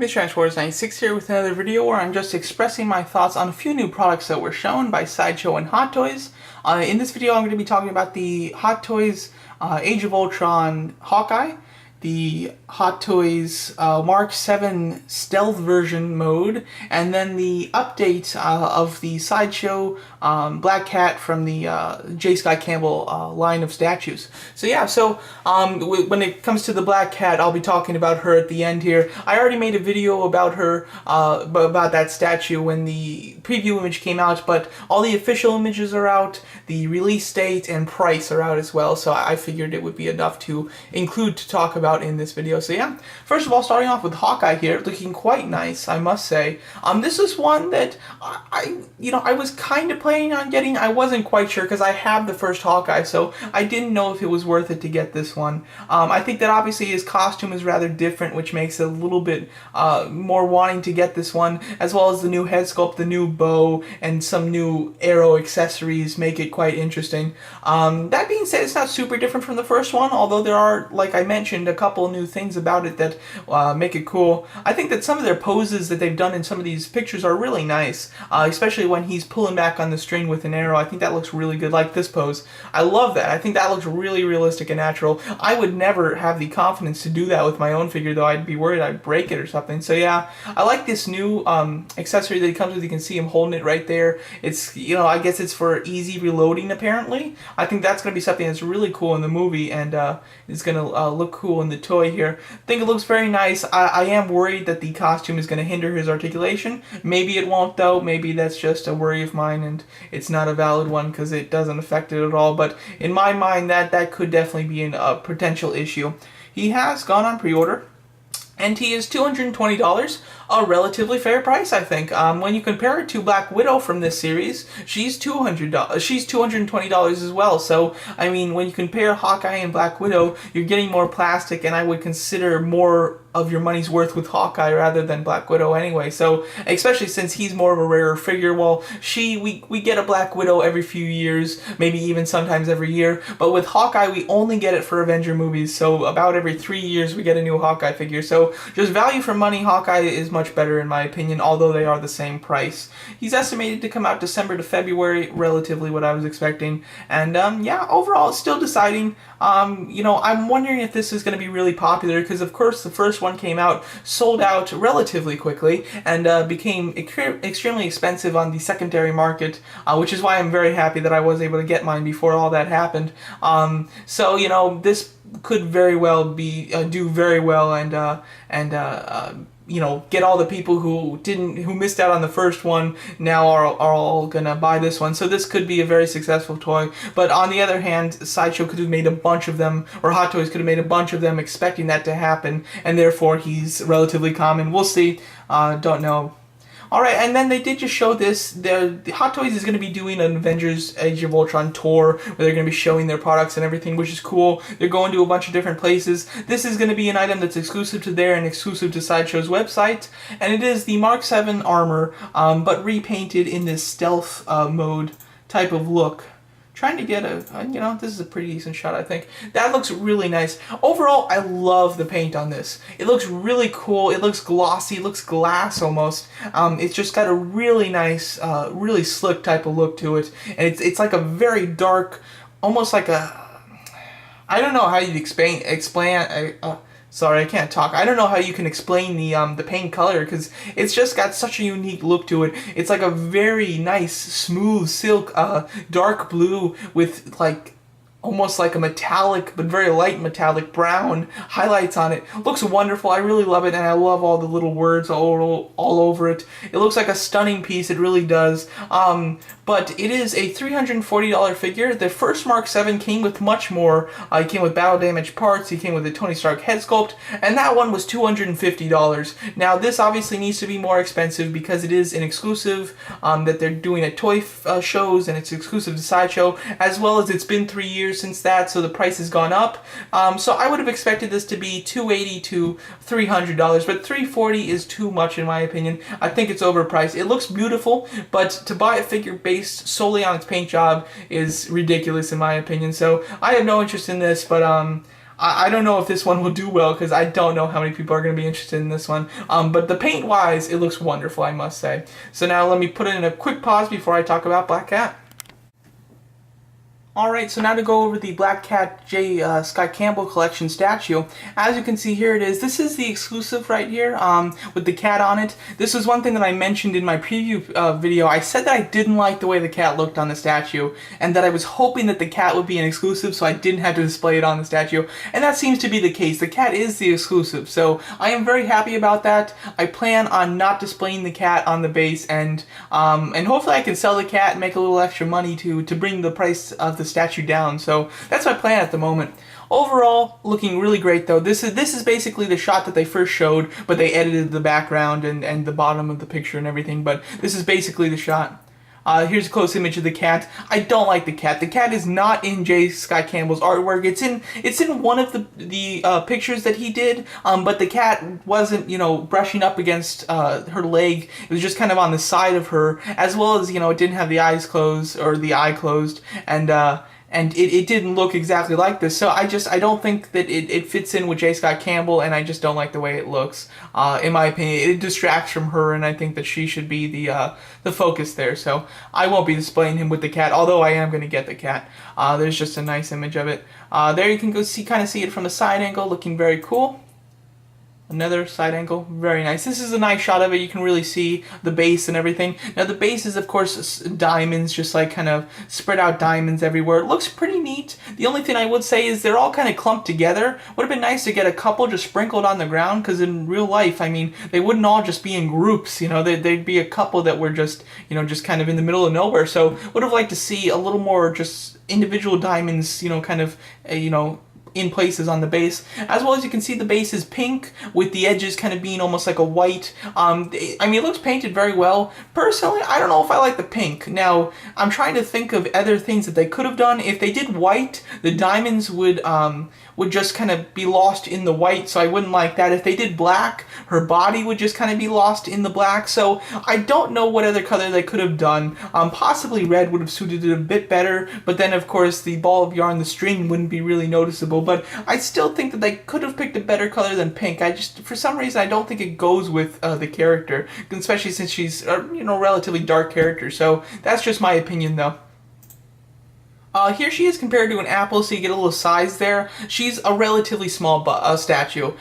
MrTransporters96 here with another video where I'm just expressing my thoughts on a few new products that were shown by Sideshow and Hot Toys. In this video I'm going to be talking about the Hot Toys Age of Ultron Hawkeye, the Hot Toys Mark 7 Stealth version mode, and then the update of the Sideshow Black Cat from the J. Scott Campbell line of statues. So yeah, when it comes to the Black Cat, I'll be talking about her at the end here. I already made a video about her, about that statue when the preview image came out, but all the official images are out, the release date and price are out as well, so I figured it would be enough to include to talk about in this video. So yeah, first of all, starting off with Hawkeye here, looking quite nice, I must say. This is one that I was kind of planning on getting. I wasn't quite sure because I have the first Hawkeye, so I didn't know if it was worth it to get this one. I think that obviously his costume is rather different, which makes it a little bit more wanting to get this one, as well as the new head sculpt, the new bow, and some new arrow accessories make it quite interesting. That being said, it's not super different from the first one, although there are, like I mentioned, a couple new things about it that make it cool. I think that some of their poses that they've done in some of these pictures are really nice, especially when he's pulling back on the string with an arrow. I think that looks really good, like this pose. I love that. I think that looks really realistic and natural. I would never have the confidence to do that with my own figure, though. I'd be worried I'd break it or something. So yeah, I like this new accessory that he comes with. You can see him holding it right there. It's, I guess it's for easy reloading, apparently. I think that's going to be something that's really cool in the movie, and it's going to look cool in the toy here. I think it looks very nice. I am worried that the costume is going to hinder his articulation. Maybe it won't, though. Maybe that's just a worry of mine and it's not a valid one because it doesn't affect it at all. But in my mind, that could definitely be a potential issue. He has gone on pre-order, and he is $220, a relatively fair price, I think. When you compare it to Black Widow from this series, she's $200. She's $220 as well. So, I mean, when you compare Hawkeye and Black Widow, you're getting more plastic, and I would consider more of your money's worth with Hawkeye rather than Black Widow anyway. So, especially since he's more of a rarer figure, well, we get a Black Widow every few years, maybe even sometimes every year, but with Hawkeye, we only get it for Avenger movies, so about every 3 years we get a new Hawkeye figure. So, just value for money, Hawkeye is much better in my opinion, although they are the same price. He's estimated to come out December to February, relatively what I was expecting, and yeah, overall, still deciding. I'm wondering if this is going to be really popular, because of course the first one came out, sold out relatively quickly, and became extremely expensive on the secondary market, which is why I'm very happy that I was able to get mine before all that happened. So, this could very well be do very well and get all the people who missed out on the first one now are all gonna buy this one. So this could be a very successful toy. But on the other hand, Sideshow could have made a bunch of them, or Hot Toys could have made a bunch of them expecting that to happen, and therefore he's relatively common. We'll see. Don't know. Alright, and then they did just show this. The Hot Toys is going to be doing an Avengers Age of Ultron tour where they're going to be showing their products and everything, which is cool. They're going to a bunch of different places. This is going to be an item that's exclusive to there and exclusive to Sideshow's website, and it is the Mark 7 armor, but repainted in this stealth mode type of look. Trying to get this is a pretty decent shot, I think. That looks really nice. Overall, I love the paint on this. It looks really cool. It looks glossy. It looks glass almost. It's just got a really nice, really slick type of look to it. And it's like a very dark, almost like I don't know how you'd explain. Sorry, I can't talk. I don't know how you can explain the paint color, because it's just got such a unique look to it. It's like a very nice, smooth silk, dark blue with like almost like a metallic, but very light metallic brown highlights on it. Looks wonderful. I really love it, and I love all the little words all over it. It looks like a stunning piece. It really does. But it is a $340 figure. The first Mark 7 came with much more. It came with battle damage parts. He came with a Tony Stark head sculpt, and that one was $250. Now, this obviously needs to be more expensive because it is an exclusive that they're doing at toy shows, and it's exclusive to Sideshow, as well as it's been 3 years since that, so the price has gone up. So I would have expected this to be $280 to $300, but $340 is too much in my opinion. I think it's overpriced. It looks beautiful, but to buy a figure based solely on its paint job is ridiculous in my opinion. So I have no interest in this, but I don't know if this one will do well because I don't know how many people are going to be interested in this one. But the paint wise, it looks wonderful, I must say. So now let me put it in a quick pause before I talk about Black Cat. Alright, so now to go over the Black Cat J. Scott Campbell collection statue. As you can see, here it is. This is the exclusive right here, with the cat on it. This is one thing that I mentioned in my preview video. I said that I didn't like the way the cat looked on the statue, and that I was hoping that the cat would be an exclusive so I didn't have to display it on the statue. And that seems to be the case. The cat is the exclusive, so I am very happy about that. I plan on not displaying the cat on the base, and hopefully I can sell the cat and make a little extra money to bring the price of the statue down. So that's my plan at the moment. Overall, looking really great though. This is basically the shot that they first showed, but they edited the background and the bottom of the picture and everything, but this is basically the shot. Here's a close image of the cat. I don't like the cat. The cat is not in J. Scott Campbell's artwork. It's in one of the pictures that he did, but the cat wasn't, brushing up against her leg. It was just kind of on the side of her, as well as, it didn't have the eyes closed, or the eye closed, and it didn't look exactly like this. So I don't think that it fits in with J. Scott Campbell, and I just don't like the way it looks. In my opinion, it distracts from her, and I think that she should be the focus there. So I won't be displaying him with the cat, although I am going to get the cat. There's just a nice image of it. There you can kind of see it from the side angle, looking very cool. Another side angle, very nice. This is a nice shot of it. You can really see the base and everything. Now the base is of course diamonds, just like kind of spread out diamonds everywhere. It looks pretty neat. The only thing I would say is they're all kind of clumped together. Would have been nice to get a couple just sprinkled on the ground, because in real life, I mean, they wouldn't all just be in groups. There'd be a couple that were just, just kind of in the middle of nowhere. So would have liked to see a little more just individual diamonds, kind of, in places on the base. As well as you can see, the base is pink with the edges kind of being almost like a white. I mean, it looks painted very well. Personally, I don't know if I like the pink. Now, I'm trying to think of other things that they could have done. If they did white, the diamonds would just kind of be lost in the white, so I wouldn't like that. If they did black, her body would just kind of be lost in the black. So I don't know what other color they could have done. Possibly red would have suited it a bit better, but then of course the ball of yarn, the string, wouldn't be really noticeable. But I still think that they could have picked a better color than pink. For some reason, I don't think it goes with the character, especially since she's a relatively dark character. So that's just my opinion though. Here she is compared to an apple, so you get a little size there. She's a relatively small statue.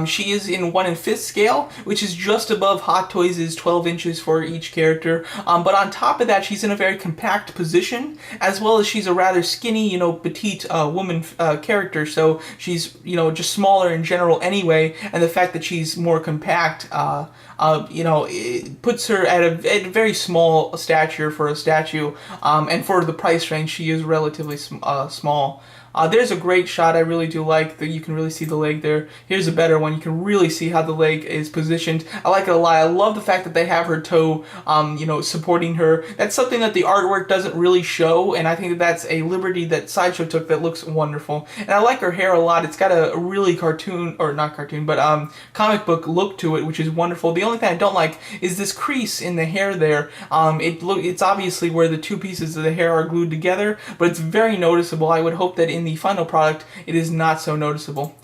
She is in 1 5th scale, which is just above Hot Toys' 12 inches for each character. But on top of that, she's in a very compact position, as well as she's a rather skinny, petite woman character. So she's, just smaller in general anyway, and the fact that she's more compact, it puts her at a very small stature for a statue, and for the price range, she is relatively small. There's a great shot I really do like. You can really see the leg there. Here's a better one. You can really see how the leg is positioned. I like it a lot. I love the fact that they have her toe, supporting her. That's something that the artwork doesn't really show, and I think that that's a liberty that Sideshow took that looks wonderful. And I like her hair a lot. It's got a really comic book look to it, which is wonderful. The only thing I don't like is this crease in the hair there. It's obviously where the two pieces of the hair are glued together, but it's very noticeable. I would hope that in the final product, it is not so noticeable.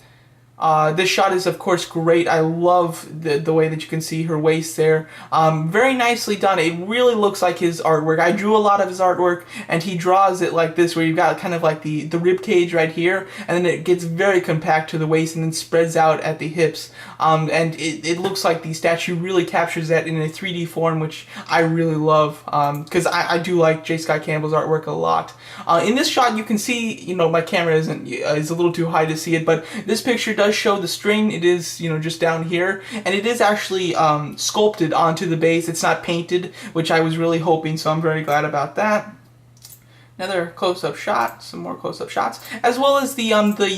This shot is, of course, great. I love the way that you can see her waist there. Very nicely done. It really looks like his artwork. I drew a lot of his artwork, and he draws it like this, where you've got kind of like the rib cage right here, and then it gets very compact to the waist and then spreads out at the hips. And it looks like the statue really captures that in a 3D form, which I really love, because I do like J. Scott Campbell's artwork a lot. In this shot, you can see, my camera is a little too high to see it, but this picture does show the string. It is, just down here, and it is actually sculpted onto the base. It's not painted, which I was really hoping, so I'm very glad about that. Another close-up shot, some more close-up shots, as well as the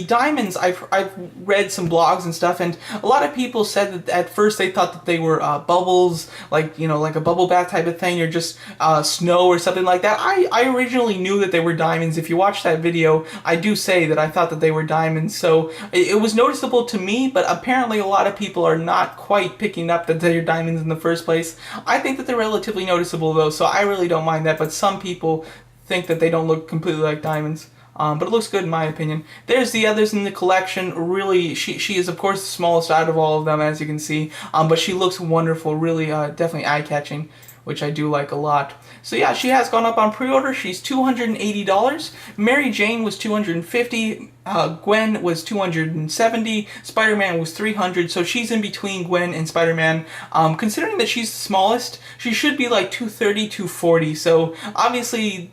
diamonds. I've read some blogs and stuff, and a lot of people said that at first they thought that they were bubbles, like like a bubble bath type of thing, or just snow or something like that. I originally knew that they were diamonds. If you watch that video, I do say that I thought that they were diamonds, so it was noticeable to me. But apparently, a lot of people are not quite picking up that they're diamonds in the first place. I think that they're relatively noticeable though, so I really don't mind that. But some people think that they don't look completely like diamonds. but it looks good in my opinion. There's the others in the collection. Really, she is of course the smallest out of all of them, as you can see, but she looks wonderful, really definitely eye-catching, which I do like a lot. So yeah, she has gone up on pre-order. She's $280. Mary Jane was $250. Gwen was $270, Spider-Man was $300, so she's in between Gwen and Spider-Man. Considering that she's the smallest, she should be like $230, $240, so obviously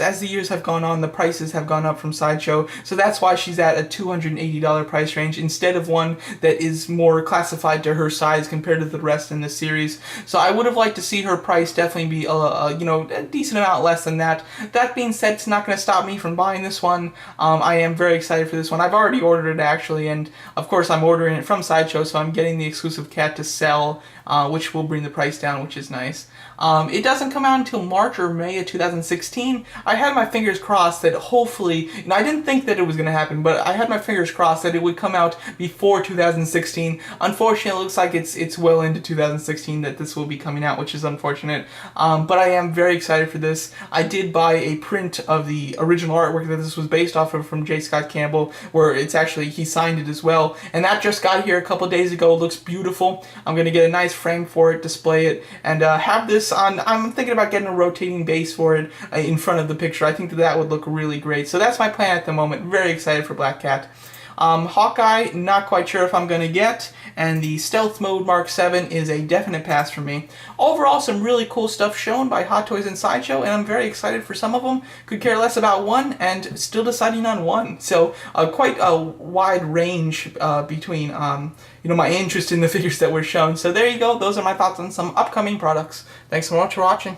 as the years have gone on, the prices have gone up from Sideshow, so that's why she's at a $280 price range instead of one that is more classified to her size compared to the rest in the series. So I would have liked to see her price definitely be a decent amount less than that. That being said, it's not going to stop me from buying this one. I am very excited for this one. I've already ordered it actually, and of course I'm ordering it from Sideshow, so I'm getting the exclusive cat to sell, which will bring the price down, which is nice. It doesn't come out until March or May of 2016. I had my fingers crossed that hopefully, I didn't think that it was going to happen, but I had my fingers crossed that it would come out before 2016. Unfortunately, it looks like it's well into 2016 that this will be coming out, which is unfortunate. But I am very excited for this. I did buy a print of the original artwork that this was based off of from J. Scott Campbell, where it's actually, he signed it as well, and that just got here a couple days ago. It looks beautiful. I'm going to get a nice frame for it, display it, and have this on. I'm thinking about getting a rotating base for it in front of the picture. I think that would look really great. So that's my plan at the moment. Very excited for Black Cat. Hawkeye, not quite sure if I'm going to get, and the Stealth Mode Mark 7 is a definite pass for me. Overall, some really cool stuff shown by Hot Toys and Sideshow, and I'm very excited for some of them. Could care less about one, and still deciding on one. So quite a wide range between my interest in the figures that were shown. So there you go. Those are my thoughts on some upcoming products. Thanks so much for watching.